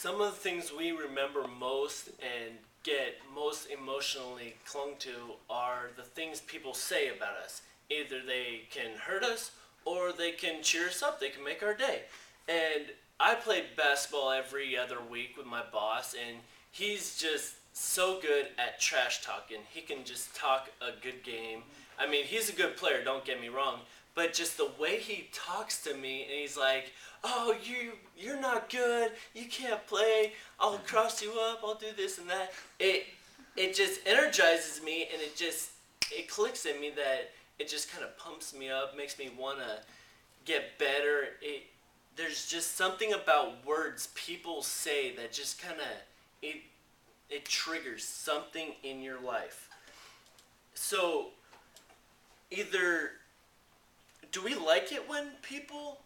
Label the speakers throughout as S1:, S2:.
S1: some of the things we remember most and get most emotionally clung to are the things people say about us. Either they can hurt us or they can cheer us up. They can make our day. And I played basketball every other week with my boss, and he's just so good at trash talking. He can just talk a good game. I mean, he's a good player, don't get me wrong, but just the way he talks to me, and he's like, "Oh, you're not good. You can't play. I'll cross you up. I'll do this and that." It just energizes me, and it clicks in me that it just kind of pumps me up, makes me want to get better. There's just something about words people say that just kind of it triggers something in your life. So either do we like it when people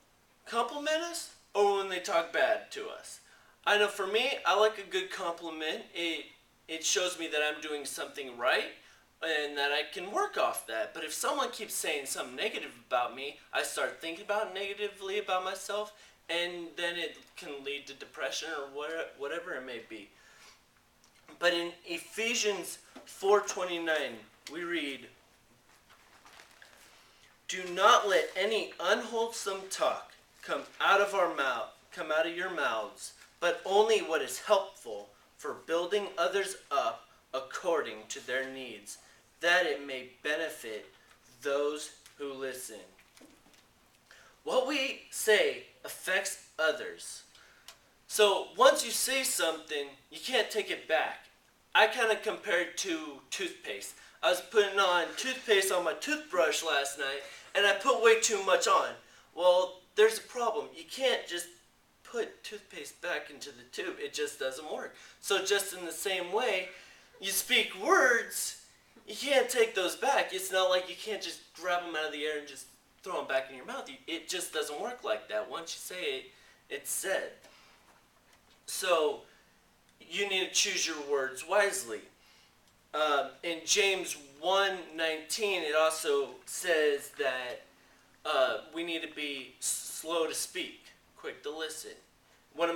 S1: compliment us or when they talk bad to us? I know for me, I like a good compliment. It shows me that I'm doing something right and that I can work off that. But if someone keeps saying something negative about me, I start thinking about negatively about myself, and then it can lead to depression or whatever it may be. But in Ephesians 4:29, we read, "Do not let any unwholesome talk come out of your mouths, but only what is helpful for building others up according to their needs, that it may benefit those who listen." What we say affects others. So once you say something, you can't take it back. I kind of compared to toothpaste. I was putting on toothpaste on my toothbrush last night, and I put way too much on. Well, there's a problem. You can't just put toothpaste back into the tube. It just doesn't work. So just in the same way, you speak words, you can't take those back. It's not like you can't just grab them out of the air and just throw them back in your mouth. It just doesn't work like that. Once you say it, it's said. So you need to choose your words wisely. In James 1:19, it also says that we need to be slow to speak, quick to listen. My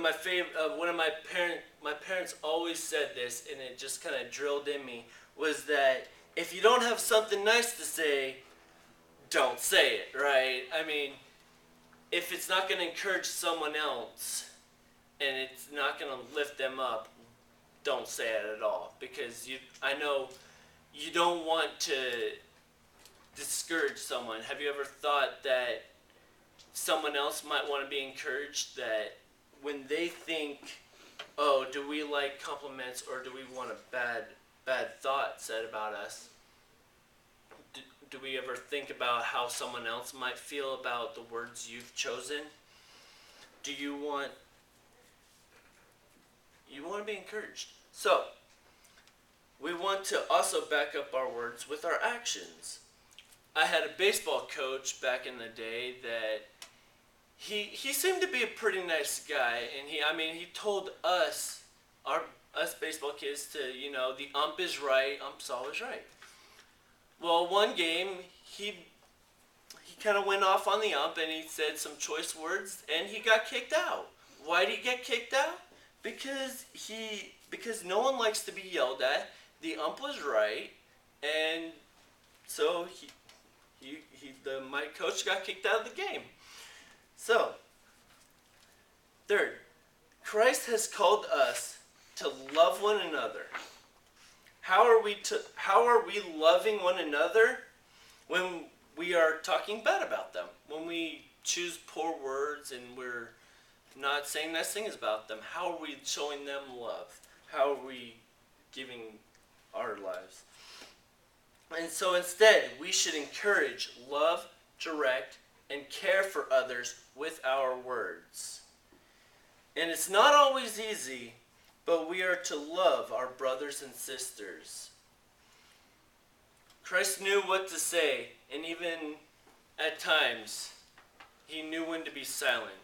S1: parents always said this, and it just kind of drilled in me, was that if you don't have something nice to say, don't say it, right? I mean, if it's not going to encourage someone else and it's not going to lift them up, don't say it at all, because I know you don't want to discourage someone. Have you ever thought that someone else might want to be encouraged, that when they think, "Oh, do we like compliments or do we want a bad thought said about us?" Do we ever think about how someone else might feel about the words you've chosen? Do you want to be encouraged? So, we want to also back up our words with our actions. I had a baseball coach back in the day that he seemed to be a pretty nice guy, and he told us baseball kids to, the ump is right, ump's always right. Well, one game he kind of went off on the ump and he said some choice words and he got kicked out. Why did he get kicked out? Because no one likes to be yelled at. The ump was right, and so my coach got kicked out of the game. So, third, Christ has called us to love one another. How are we loving one another when we are talking bad about them? When we choose poor words and we're not saying nice things about them? How are we showing them love? How are we giving our lives? And so instead, we should encourage, love, direct, and care for others with our words. And it's not always easy, but we are to love our brothers and sisters. Christ knew what to say, and even at times, he knew when to be silent.